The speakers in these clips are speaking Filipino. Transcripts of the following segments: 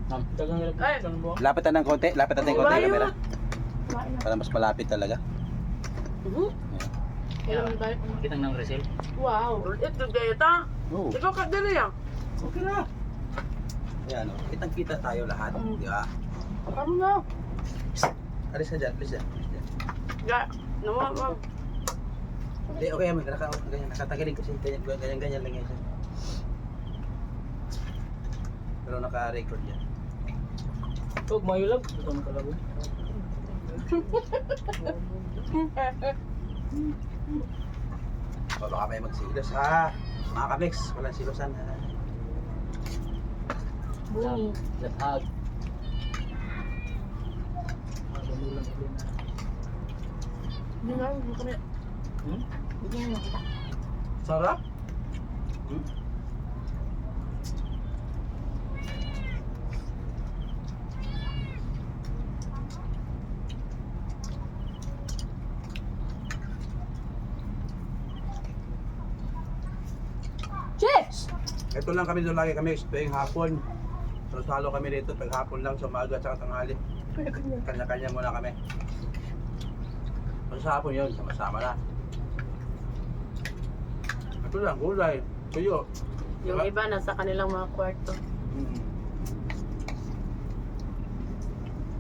Ay, Lapit na ng konti. Lapit natin ng konti yung camera. Kumain na. Para mas malapit talaga. Kailangan ba? Kitang ng resell. Wow. ito gayata. Oo. Ikaw ka dali yan. Okay na. Ayan o. Kitang-kita tayo lahat. Di ba? Ano na? Alis na dyan. Alis dyan. Ya, naman, ma'am. Hindi, okay. Nakatagaling kasi. Ganyan lang yan siya. Pero naka-record yan. Huwag mayulab. Ito ang kalabo. Baka may magsilos ha. Mga kamix, walang silosan ha. Buni. Lathag. Hindi na, hindi kami. Hindi na nakita. Sarap. Cheers! Ito lang kami doon lagi kami tuwing hapon. So salo kami dito pag hapon lang sa umaga at tanghali. Kanya-kanya muna kami. Pag sa hapon yun, sama-sama na. Ito lang, gulay, tuyo. Yung iba nasa kanilang mga kwarto.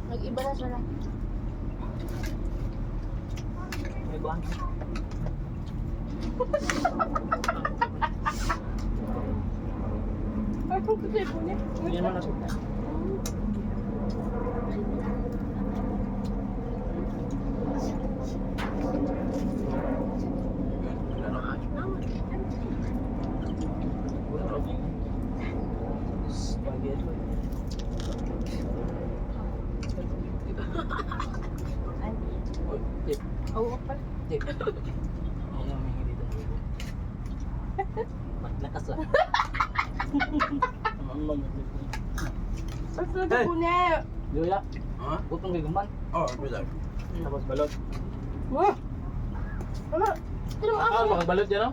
Nag-iba na sila. May buwan. Ay, kung kasi po niya. Yan na natin. Spaghetti. Oh, tip. Oo, pala. Tip. Ayan, may hindi dito. Maglakas lang. Basta na po niya. Luya, Ha? butong gigaman. Oh, gulay. Tapos balot. Wah! Wala. Ito ng aso. Makabalot yan, no?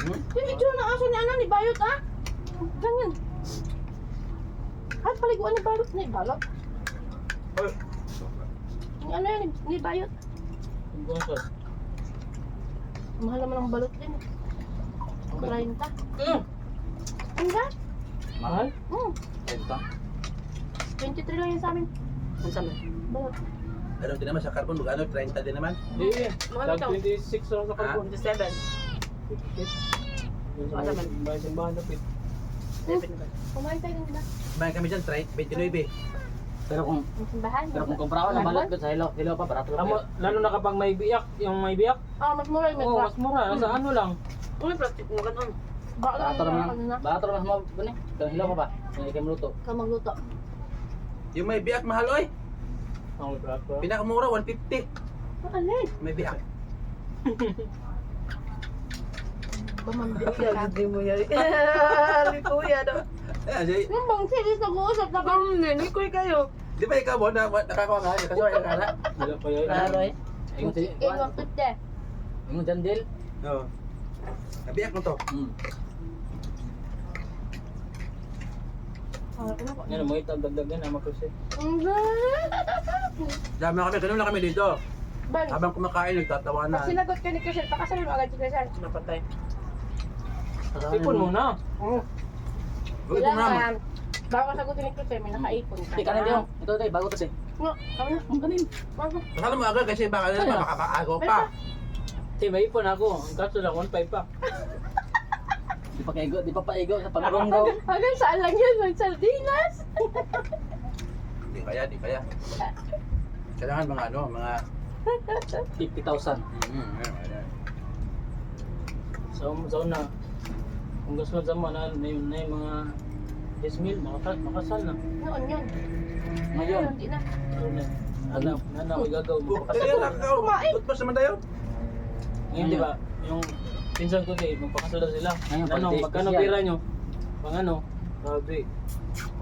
Yung itsura ng aso ni ano, ni Bayot ah. Ganyan. At paliguan ni Bayot. Ni Balot. Oy. Ni ano yan, ni Bayot. Ang bungkot. Mahal naman ang balot din. 30. Hangga? Mahal? Hmm. 23 lang yun sa amin. Ang sama. Balot. Ganun din naman sa carbon, ano, 30 din naman. Hindi. Mahal Tag ito. 26 lang sa carbon. 27. Yung sa may simbahan na pit. Kumain tayo din ba? Kumain kami dyan, 29. Pero kung Ang simbahan. kumpara ko na balot ko sa hello pa, barato lang. Lalo na kapag may biyak, yung may biyak. Ah, mas mura yung may Oo, truck. mas mura. Nasa ano lang. Uy, plastic mo ganun. Baka Barato lang naman. ano na. Barato naman mo. Gani? Kang hilaw pa ba? Yung ikay maluto. Ka magluto. Yung may biyak mahal oy. Ang barato. Pinakamura 150. Alin? May biyak. Bamambi Kuya, ka. hindi mo yan. Kuya, no? Eh, Yung bang serious nag-uusap na ba? Nikoy kayo. di ba ikaw mo na nakakuha nga, kasuha ka na? Hilaw pa yun. Klaro eh. Ingon si Eh, wag tute. Ingon Jandel. Oo. Nabiyak mo to. Yan mo ito dagdagan na makusi. Dami na kami, ganun lang kami dito. Ban, Habang kumakain, pag nagtatawanan. sinagot ka ni Chriselle, pakasalan mo agad si Chriselle. Napatay. Ipon muna. Huwag ito naman. Kailangan, bago sagutin ni Chriselle, may nakaipon ka. Ika na diyo. Ito tayo bago to si. No, kami na. Ang ganin. Bago. Kasala mo agad kasi baka naman makakaagaw pa. Ti may ipon ako. Ang kaso lang 1.5 pa. Di pa paigo sa pangaronggaw. Hanggang saan lang yun? May sardinas? Di kaya. Kailangan mga ano, mga... 50,000. ayan. So na. Kung gusto mo zaman na yung mga 10 mil, makasal na. Noon yun. Ngayon. Hindi na. Ano ko gagawin mo? Kaya nakakaw. Tutpas naman tayo. Ngayon di ba, yung pinsan ko kayo, magpakasal na sila. Ngayon, Ano, pag- magkano special. pira nyo? Pang ano? Grabe.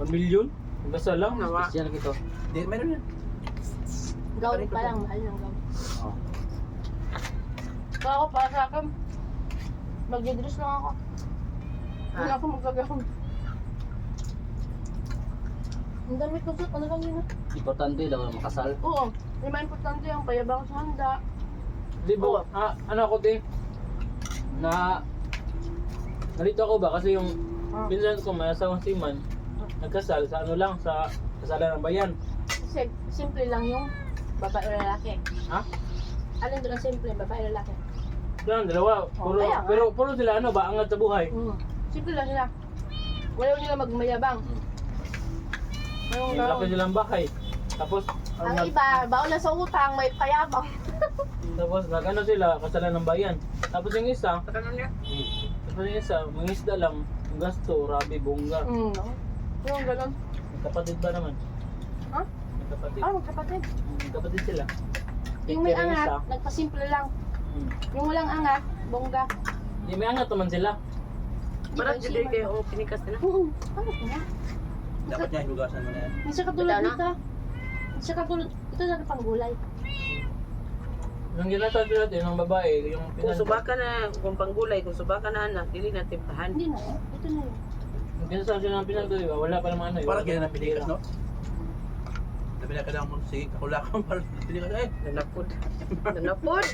1 million? Ang kasal lang. Nawa. Special ito. Di, meron yan. Gawin pa lang, mahal ng gawin. Oh. Kaya ako, para sa akin, mag-dress lang ako. Wala ako magagawin. Ang dami ko sa ano lang yun. Importante daw na makasal. Oo. Yung mga importante ang payabang sa handa. Di ba? Ano ako din? Nalito ako ba? Kasi yung pinsan ko may asawang siman, nagkasal sa ano lang, sa kasalan ng bayan. Kasi simple lang yung babae o lalaki. Ha? Alin doon ang simple, babae o lalaki? Yan, dalawa. Puro, kaya nga. pero sila ano ba, angat sa buhay. Simple lang sila. Wala nila magmayabang. May laki silang bahay. Tapos, Ang iba, baon na sa utang, may payabang. tapos nag-ano sila, kasalan ng bayan. Tapos yung isa, Ano niya? tapos yung isa, mangisda lang, yung gasto, rabi, bongga. Yung ganun. Magkapatid ba naman? Ha? Magkapatid. Magkapatid. Magkapatid sila. Yung may Pero yung angat, isa, nagpasimple lang. hmm. Yung walang angat, bongga. Di may angat naman sila. Parang hindi kayo pinikas nila. Ano ko na? Dapat niya hinugasan mo na yan. Hindi siya katulad Bitaw na? dito. Hindi siya katulad. Ito na pang gulay. Nung ginatabi natin ng babae, yung Kung pinsan ko, subaka na, kung panggulay, kung subaka na anak, dili na timpahan. Hindi na. Ito na yun. yung pinsan ng pinsan ko, di ba? Wala pa namang ano. Parang kaya na pinikas, no? Sabi na kailangan mo, sige, kakulakan para pinikas. Nanapod. Nanapod.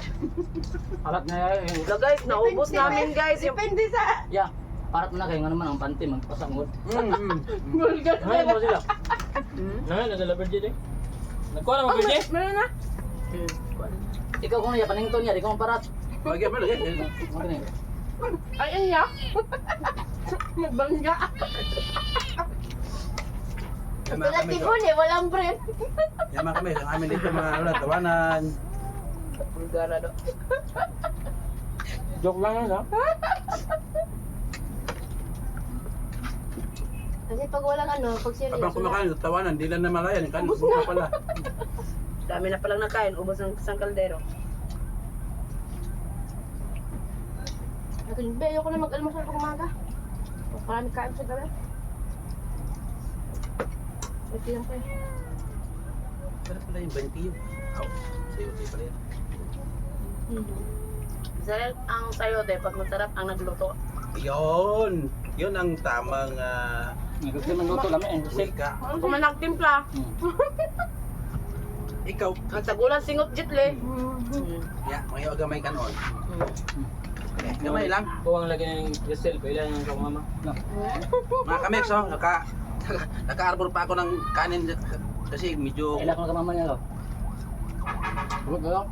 Halat na yan. Wala guys, naubos namin guys. Yung Depende sa... Yeah. Parat mo na kayo nga naman ang panty, magpasangod. Bulgar Nangayon mo sila. Nangayon na sila, Virgin eh. Nagkuha lang mo, Virgin? Meron na. Ikaw kung niya, panington niya, di ko parat. Bagay mo lagi. Ay, ano niya? Magbangga. Yaman kami. Pinatibon eh, walang brand. Yaman kami. Ang amin dito mga ano, tawanan. Bulgara do. Joke lang yun, ha? Kasi pag walang ano, pag Habang seryoso. kumakain, tawanan, di lang na malayan. Kan, ubos na pala. Dami na palang nakain, ubos ng isang kaldero. Be, ayoko na mag-almusal pag umaga. Marami kain sa gabi. Ito yan pa eh. Pero pala yung 20 yun. Aw, sayote pala yan. Sarap ang sayote, pag masarap ang nagluto. Yun! Yun ang tamang Nagkakita ng luto namin eh. Kasi, wika. Kung man nagtimpla, Ikaw, ang sagulan singot jitle. ya, mga gamay kanon. Gamay lang. kuwang lagi ng Grisel, kailan yung kong mama. No. Mga kamix, oh, naka-arbor pa ako ng kanin kasi medyo... Kailan ko na kamama niya, lo? Huwag ka, lo?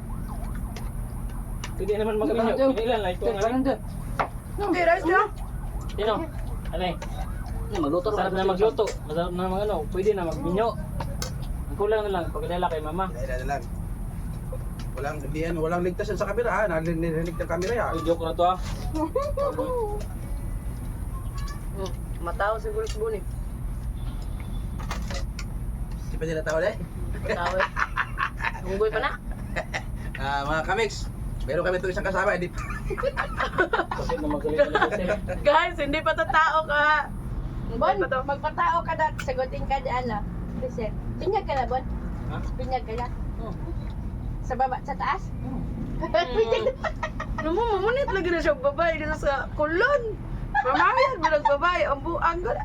Hindi naman mag-minyo. Kailan lang, ito nga lang. Hindi, rice lang. Sino? Ano eh? Magluto rin. Sarap na magluto. Masarap na mag ano. Pwede na magminyo. Ang kulang na lang pagkadala kay mama. Dahil na lang. Walang ligtas yan sa kamera ha. Narinig ng kamera ya. Ay, joke na to ah. Matao siguro si Buni. Di pa nila tao eh. Matao eh. Unggoy pa na. Mga kamix, meron kami ito isang kasama. Hindi Kasi na magaling na kasi. Guys, hindi pa tatao ka. Bon, magpatao ka na, sagutin ka dyan na. Kasi, pinyag ka na, Bon. Ha? Pinyag ka na. Hmm. Sa baba, sa taas. Ano mo, mamunit lagi na siya babae dito sa kulon. Mamamiyag mo ng babae, ang buang ko na.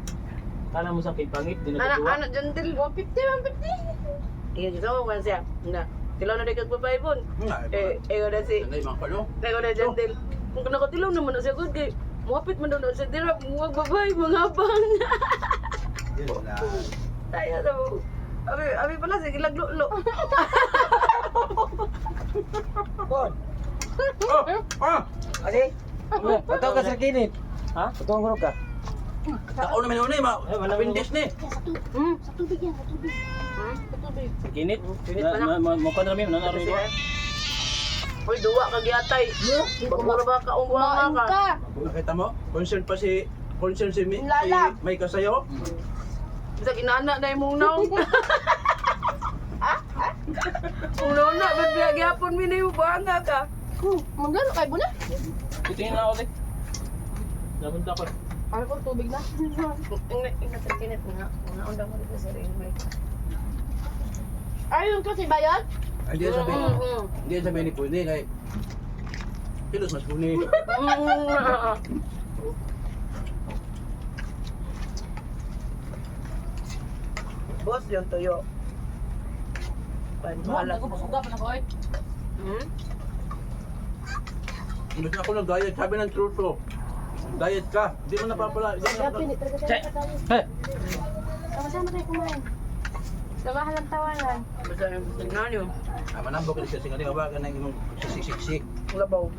Kala mo sa pangit, di Anak, natutuwa. anak, jantil. 150. Iya, dito ako man siya. Na, tilaw na dekat babae po. Na si, Ano yung mga palo? na jantil. Kung nakatilaw naman na siya, good kay, muwapit man daw na siya, dirap, muwag babae, mga abang. Yun na. Tayo na mo. Abi pala, sige, laglo-lo. Bon! Oh! Ate, Pataw ka sa kinit. Ha? Pataw ko ka. Ako naman yun eh, mapindis ni. Sa tubig yan, sa tubig. Sa tubig. Sa kinit? Kinit pa na. Mukha na rin, nanaro Kasi, yun. uy, duwa ka gyatay. Bagura ba ka, Kumain umama ka. ka. Nakita mo? Concern si Lala. May kasayo. Bisa inana na imong naong. Uno na, ba't biya gyapon mini mo banga ka? Maglaro kay Buna. Titingin na ako, te. Napunta ko. Ano ko, tubig na. Ingat sa kinit nga. Mga undang mo dito sa rin. Ayun ko si Bayon. Hindi yan sabihin. Hindi yan sabihin ni Puni. Kaya, kilos mas Puni. Boss, yung tuyo. Mahal ako, masuga pa na ko eh. Hmm? Imbes na ako nag-diet, sabi ng truth ko. Diet ka, hindi mo napapala. Hindi mo Kaya napapala. pinit, talaga tayo. Eh, Sama-sama tayo kumain. Samahan ng tawanan. Basta yung tingnan yun. Manambok ka kasi nga ba ka na imong sisik-sik. Labaw.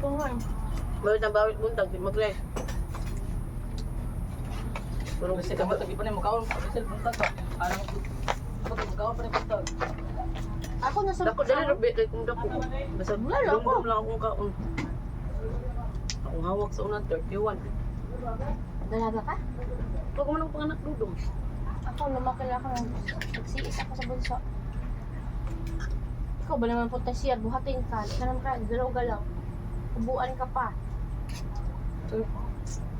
Kumain. Bawit ang bawit buntag, di mag-rest. pero kasi ka ba tabi pa ni mukhaon, kasi buntag ka. Anong ako mukhaon pa ni buntag. Ako nasa... Dako, dali rin, kay kung dako. Basta Wala ako. dum lang akong kaon. Akong hawak sa unang 31. Dalaga ka? Pag man ang panganak dudong. Ako, lumakil ako ng nagsiis ako sa bunso. Ikaw ba naman punta siya, buhatin ka, di ka naman ka, galaw-galaw. Ubuan ka pa.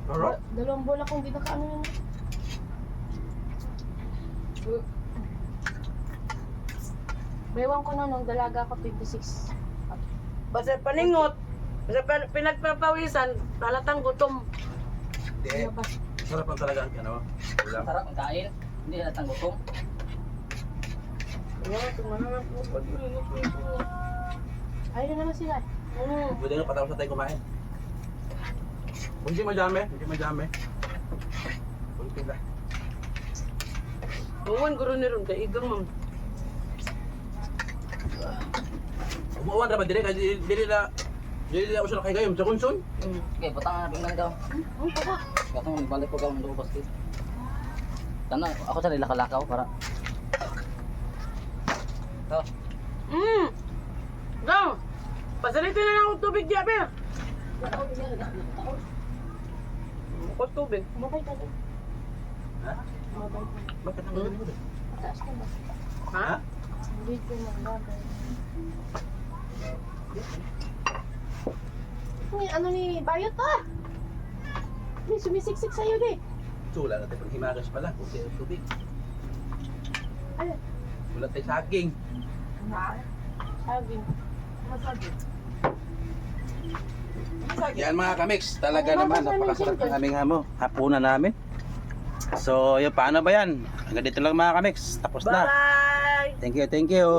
Alright. 2 buwan akong di nakaano yun. Bayawan ko na nung dalaga ko 26. Basta paningot. Basta pinagpapawisan, halatang gutom. Hindi. Ano ba? Sarap ang talaga ano. Ulam. Sarap ang kain, hindi halatang gutom. Kaya, tumanap mo. Ayun na naman sila. Pwede na patapos na tayo kumain. Hindi madami, hindi madami. Kunti lang. Buwan, guro ni Ron, kay igang mam. Umuwan na ba dire kasi dili na usa na kay gayom sa konson. Okay, butang na tingnan daw. Katong balik ko gawon do basti. Tana, ako sa nila kalakaw para. Oh, Gang! Pasalitin na lang akong tubig diya, Ber. Ako tubig. Mabay ka doon. Ha? Mabay ka. Bakit ang ganun mo? Mataas ka ba? Ha? Hindi ko magagay. Ano ni Bayot to? May sumisiksik sa'yo di. Wala na tayo pang himagas pala. Kunti ang tubig. Ano? Wala tayo saging. Saging. Yan mga kamix, talaga naman napakasarap ng aming hapunan namin. So, yun, paano ba yan? Hanggang dito lang mga kamix, tapos na. Bye! Thank you, thank you.